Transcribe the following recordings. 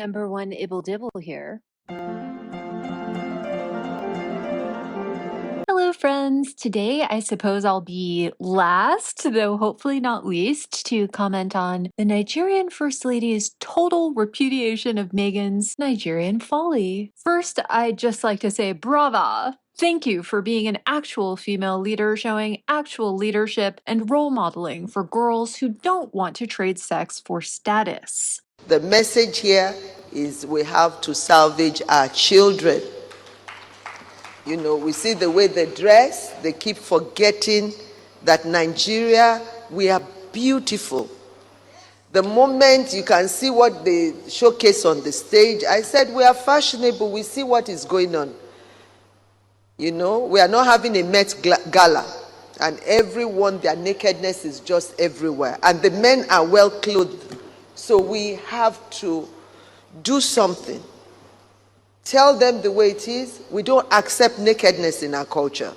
Number one Ibble Dibble here. Hello, friends. Today, I suppose I'll be last, though hopefully not least, to comment on the Nigerian First Lady's total repudiation of Meghan's Nigerian folly. First, I'd just like to say brava. Thank you for being an actual female leader, showing actual leadership and role modeling for girls who don't want to trade sex for status. The message here is we have to salvage our children. You know, we see the way they dress, they keep forgetting that Nigeria, we are beautiful. The moment you can see what they showcase on the stage, I said we are fashionable, we see what is going on. You know, we are not having a Met Gala, and everyone, their nakedness is just everywhere. And the men are well clothed. So we have to do something. Tell them the way it is. We don't accept nakedness in our culture.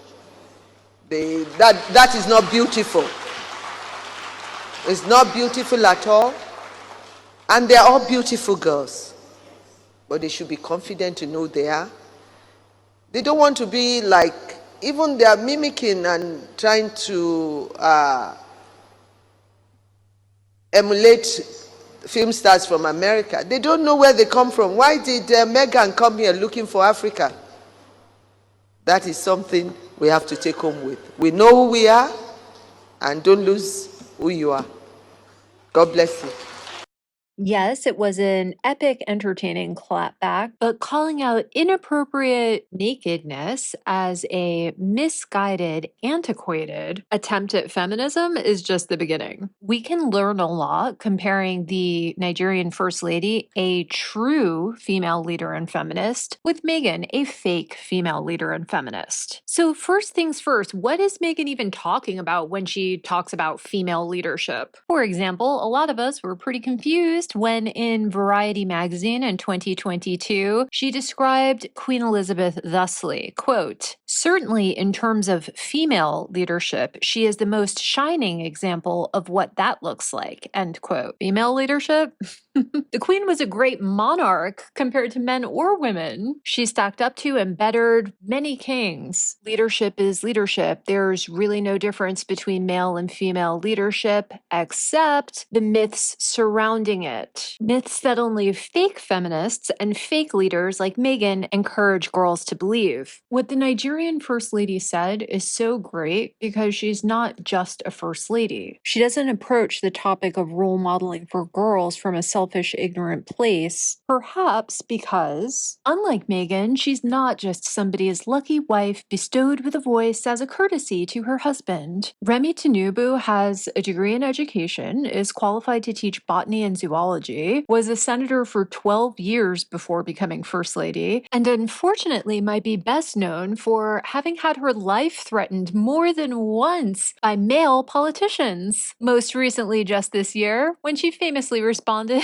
That is not beautiful. It's not beautiful at all. And they're all beautiful girls. But they should be confident to know they are. They don't want to be like, even they are mimicking and trying to emulate film stars from America. They don't know where they come from. Why did Meghan come here looking for Africa? That is something we have to take home with. We know who we are, and don't lose who you are. God bless you. Yes, it was an epic, entertaining clapback, but calling out inappropriate nakedness as a misguided, antiquated attempt at feminism is just the beginning. We can learn a lot comparing the Nigerian First Lady, a true female leader and feminist, with Meghan, a fake female leader and feminist. So, first things first, what is Meghan even talking about when she talks about female leadership? For example, a lot of us were pretty confused when in Variety magazine in 2022, she described Queen Elizabeth thusly, quote, "Certainly in terms of female leadership, she is the most shining example of what that looks like," end quote. Female leadership? The Queen was a great monarch compared to men or women. She stacked up to and bettered many kings. Leadership is leadership. There's really no difference between male and female leadership, except the myths surrounding it. Myths that only fake feminists and fake leaders like Meghan encourage girls to believe. What the Nigerian First Lady said is so great because she's not just a First Lady. She doesn't approach the topic of role modeling for girls from a selfish, ignorant place, perhaps because, unlike Meghan, she's not just somebody's lucky wife bestowed with a voice as a courtesy to her husband. Remi Tinubu has a degree in education, is qualified to teach botany and zoology, was a senator for 12 years before becoming First Lady, and unfortunately might be best known for having had her life threatened more than once by male politicians. Most recently, just this year, when she famously responded,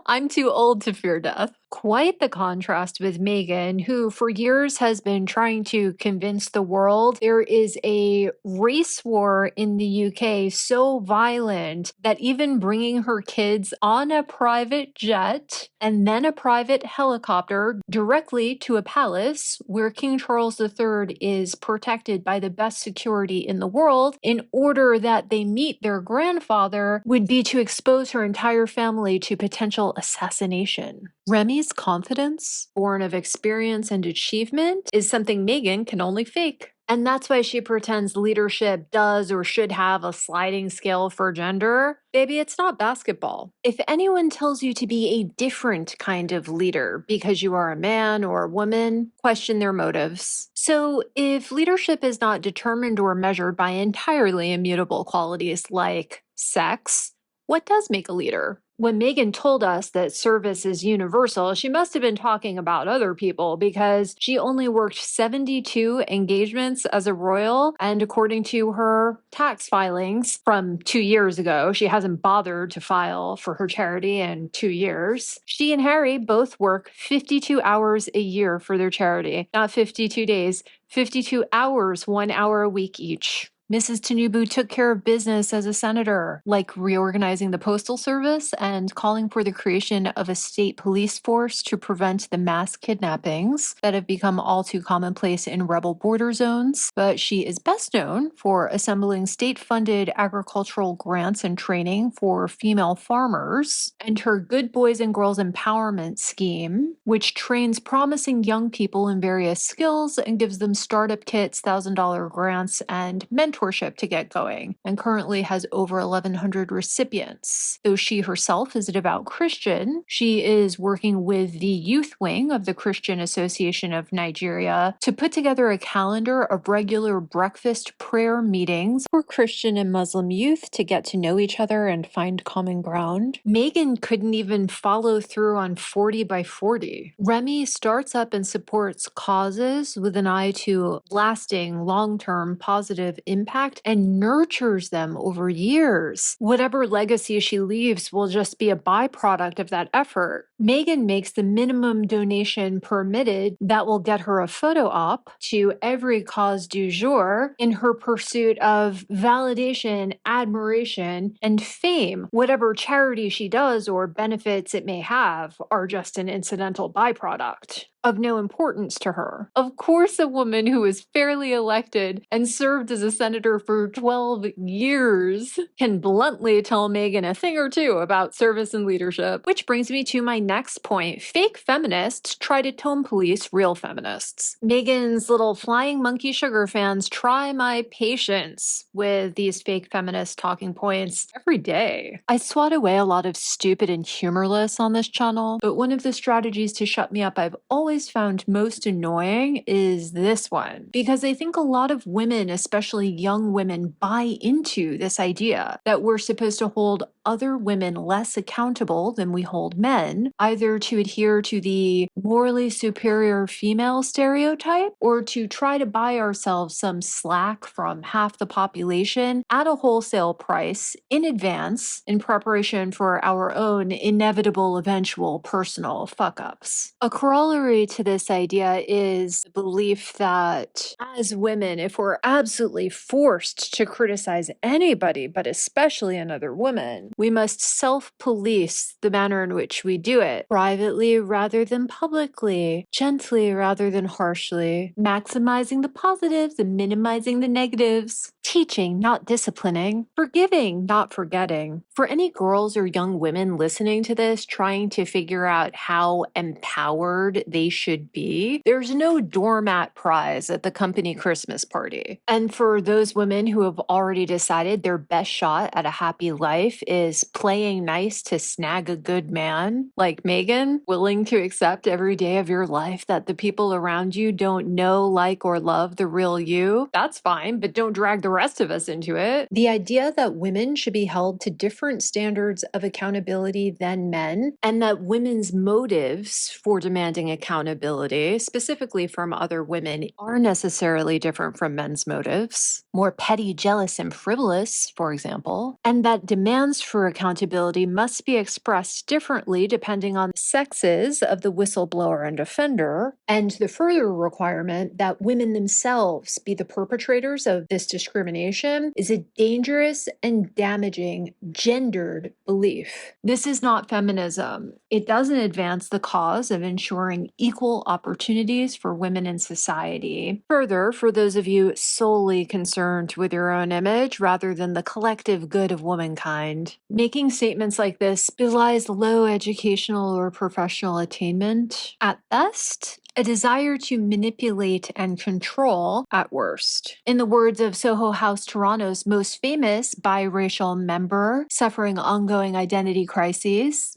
"I'm too old to fear death." Quite the contrast with Meghan, who for years has been trying to convince the world there is a race war in the UK so violent that even bringing her kids on a private jet and then a private helicopter directly to a palace where King Charles III is protected by the best security in the world in order that they meet their grandfather would be to expose her entire family to potential assassination. Remi's confidence, born of experience and achievement, is something Meghan can only fake. And that's why she pretends leadership does or should have a sliding scale for gender. Baby, it's not basketball. If anyone tells you to be a different kind of leader because you are a man or a woman, question their motives. So, if leadership is not determined or measured by entirely immutable qualities like sex, what does make a leader? When Meghan told us that service is universal, she must have been talking about other people because she only worked 72 engagements as a royal. And according to her tax filings from 2 years ago, she hasn't bothered to file for her charity in 2 years. She and Harry both work 52 hours a year for their charity, not 52 days, 52 hours, 1 hour a week each. Mrs. Tinubu took care of business as a senator, like reorganizing the Postal Service and calling for the creation of a state police force to prevent the mass kidnappings that have become all too commonplace in rebel border zones. But she is best known for assembling state-funded agricultural grants and training for female farmers, and her Good Boys and Girls Empowerment Scheme, which trains promising young people in various skills and gives them startup kits, $1,000 grants, and mentorship to get going, and currently has over 1,100 recipients. Though she herself is a devout Christian, she is working with the youth wing of the Christian Association of Nigeria to put together a calendar of regular breakfast prayer meetings for Christian and Muslim youth to get to know each other and find common ground. Meghan couldn't even follow through on 40 by 40. Remy starts up and supports causes with an eye to lasting, long-term positive impact and nurtures them over years. Whatever legacy she leaves will just be a byproduct of that effort. Meghan makes the minimum donation permitted that will get her a photo op to every cause du jour in her pursuit of validation, admiration, and fame. Whatever charity she does or benefits it may have are just an incidental byproduct of no importance to her. Of course, a woman who was fairly elected and served as a senator for 12 years can bluntly tell Meghan a thing or two about service and leadership. Which brings me to my next point. Fake feminists try to tone police real feminists. Meghan's little flying monkey sugar fans try my patience with these fake feminist talking points every day. I swat away a lot of stupid and humorless on this channel, but one of the strategies to shut me up I've always found most annoying is this one, because I think a lot of women, especially young women, buy into this idea that we're supposed to hold other women less accountable than we hold men, either to adhere to the morally superior female stereotype or to try to buy ourselves some slack from half the population at a wholesale price in advance in preparation for our own inevitable eventual personal fuck-ups. A corollary to this idea is the belief that as women, if we're absolutely forced to criticize anybody, but especially another woman, we must self-police the manner in which we do it, privately rather than publicly, gently rather than harshly, maximizing the positives and minimizing the negatives, teaching, not disciplining, forgiving, not forgetting. For any girls or young women listening to this trying to figure out how empowered they should be, there's no doormat prize at the company Christmas party. And for those women who have already decided their best shot at a happy life is playing nice to snag a good man, like Meghan, willing to accept every day of your life that the people around you don't know, like, or love the real you, that's fine, but don't drag the rest of us into it. The idea that women should be held to different standards of accountability than men, and that women's motives for demanding accountability, specifically from other women, are necessarily different from men's motives, more petty, jealous, and frivolous, for example, and that demands for accountability must be expressed differently depending on the sexes of the whistleblower and offender, and the further requirement that women themselves be the perpetrators of this discrimination is a dangerous and damaging gendered belief. This is not feminism. It doesn't advance the cause of ensuring equal opportunities for women in society. Further, for those of you solely concerned with your own image rather than the collective good of womankind, making statements like this belies low educational or professional attainment at best, a desire to manipulate and control at worst. In the words of Soho House Toronto's most famous biracial member, suffering ongoing identity crises,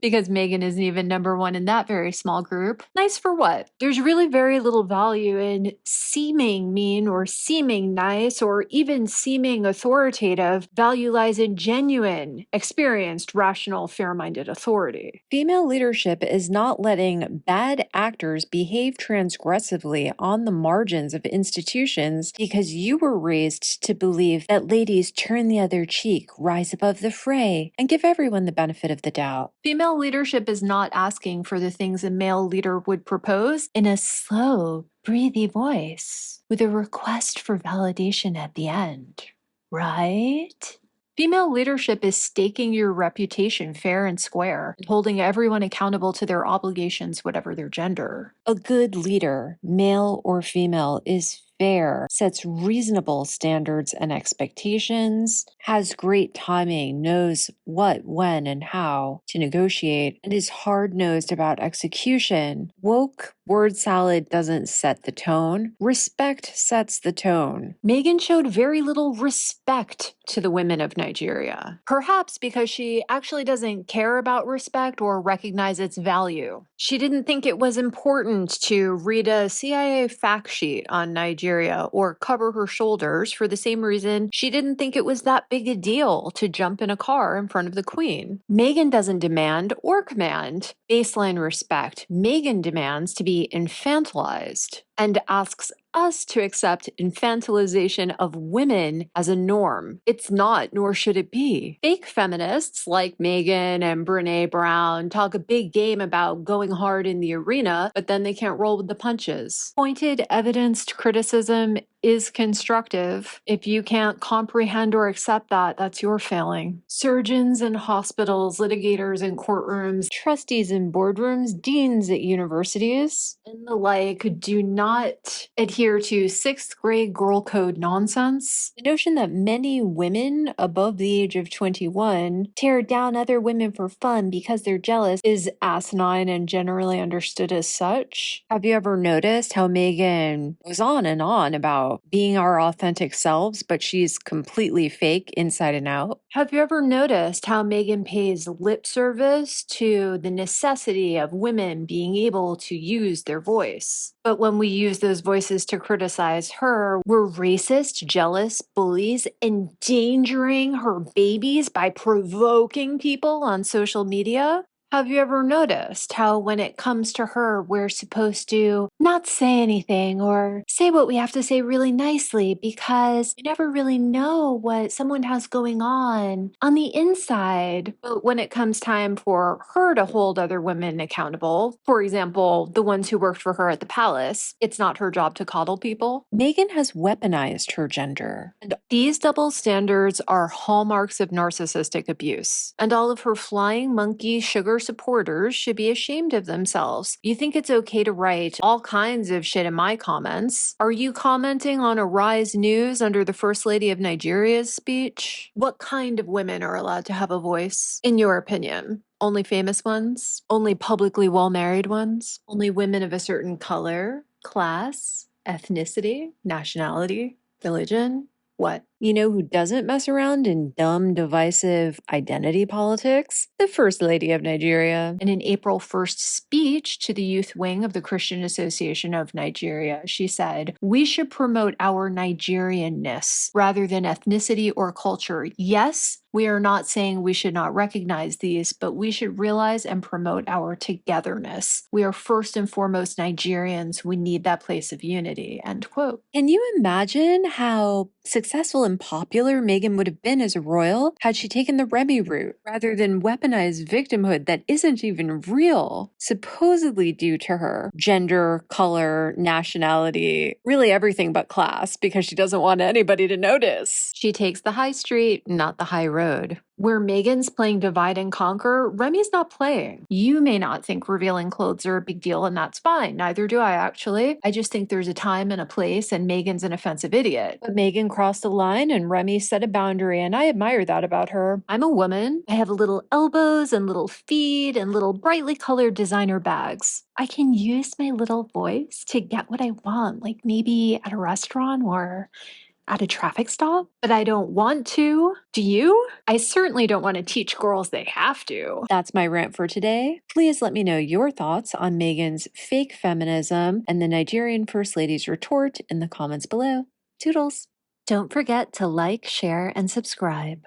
because Meghan isn't even number one in that very small group, nice for what? There's really very little value in seeming mean or seeming nice or even seeming authoritative. Value lies in genuine, experienced, rational, fair-minded authority. Female leadership is not letting bad actors be behave transgressively on the margins of institutions because you were raised to believe that ladies turn the other cheek, rise above the fray, and give everyone the benefit of the doubt. Female leadership is not asking for the things a male leader would propose in a slow, breathy voice with a request for validation at the end, right? Female leadership is staking your reputation fair and square, and holding everyone accountable to their obligations, whatever their gender. A good leader, male or female, is fair, sets reasonable standards and expectations, has great timing, knows what, when, and how to negotiate, and is hard-nosed about execution. Woke word salad doesn't set the tone. Respect sets the tone. Meghan showed very little respect to the women of Nigeria. Perhaps because she actually doesn't care about respect or recognize its value. She didn't think it was important to read a CIA fact sheet on Nigeria or cover her shoulders for the same reason she didn't think it was that big a deal to jump in a car in front of the Queen. Meghan doesn't demand or command baseline respect. Meghan demands to be infantilized and asks us to accept infantilization of women as a norm. It's not, nor should it be. Fake feminists like Meghan and Brene Brown talk a big game about going hard in the arena, but then they can't roll with the punches. Pointed, evidenced criticism is constructive. If you can't comprehend or accept that, that's your failing. Surgeons in hospitals, litigators in courtrooms, trustees in boardrooms, deans at universities, and the like do not adhere to sixth grade girl code nonsense. The notion that many women above the age of 21 tear down other women for fun because they're jealous is asinine and generally understood as such. Have you ever noticed how Meghan goes on and on about being our authentic selves, but she's completely fake inside and out? Have you ever noticed how Meghan pays lip service to the necessity of women being able to use their voice? But when we use those voices to criticize her, we're racist, jealous, bullies, endangering her babies by provoking people on social media? Have you ever noticed how when it comes to her, we're supposed to not say anything or say what we have to say really nicely because you never really know what someone has going on the inside? But when it comes time for her to hold other women accountable, for example, the ones who worked for her at the palace, it's not her job to coddle people. Meghan has weaponized her gender. And these double standards are hallmarks of narcissistic abuse. And all of her flying monkey sugar supporters should be ashamed of themselves. You think it's okay to write all kinds of shit in my comments? Are you commenting on a Rise News under the First Lady of Nigeria's speech? What kind of women are allowed to have a voice, in your opinion? Only famous ones? Only publicly well-married ones? Only women of a certain color, class, ethnicity, nationality, religion? What? You know who doesn't mess around in dumb, divisive identity politics? The First Lady of Nigeria. In an April 1st speech to the youth wing of the Christian Association of Nigeria, she said, "We should promote our Nigerianness rather than ethnicity or culture. Yes, we are not saying we should not recognize these, but we should realize and promote our togetherness. We are first and foremost Nigerians. We need that place of unity." End quote. Can you imagine how successful and popular Meghan would have been as a royal had she taken the Remy route rather than weaponize victimhood that isn't even real, supposedly due to her gender, color, nationality, really everything but class, because she doesn't want anybody to notice. She takes the high street, not the high road. Where Meghan's playing divide and conquer, Remy's not playing. You may not think revealing clothes are a big deal, and that's fine. Neither do I, actually. I just think there's a time and a place, and Meghan's an offensive idiot. But Meghan crossed a line, and Remy set a boundary, and I admire that about her. I'm a woman. I have little elbows and little feet and little brightly colored designer bags. I can use my little voice to get what I want, like maybe at a restaurant or at a traffic stop, but I don't want to. Do you? I certainly don't want to teach girls they have to. That's my rant for today. Please let me know your thoughts on Meghan's fake feminism and the Nigerian First Lady's retort in the comments below. Toodles. Don't forget to like, share, and subscribe.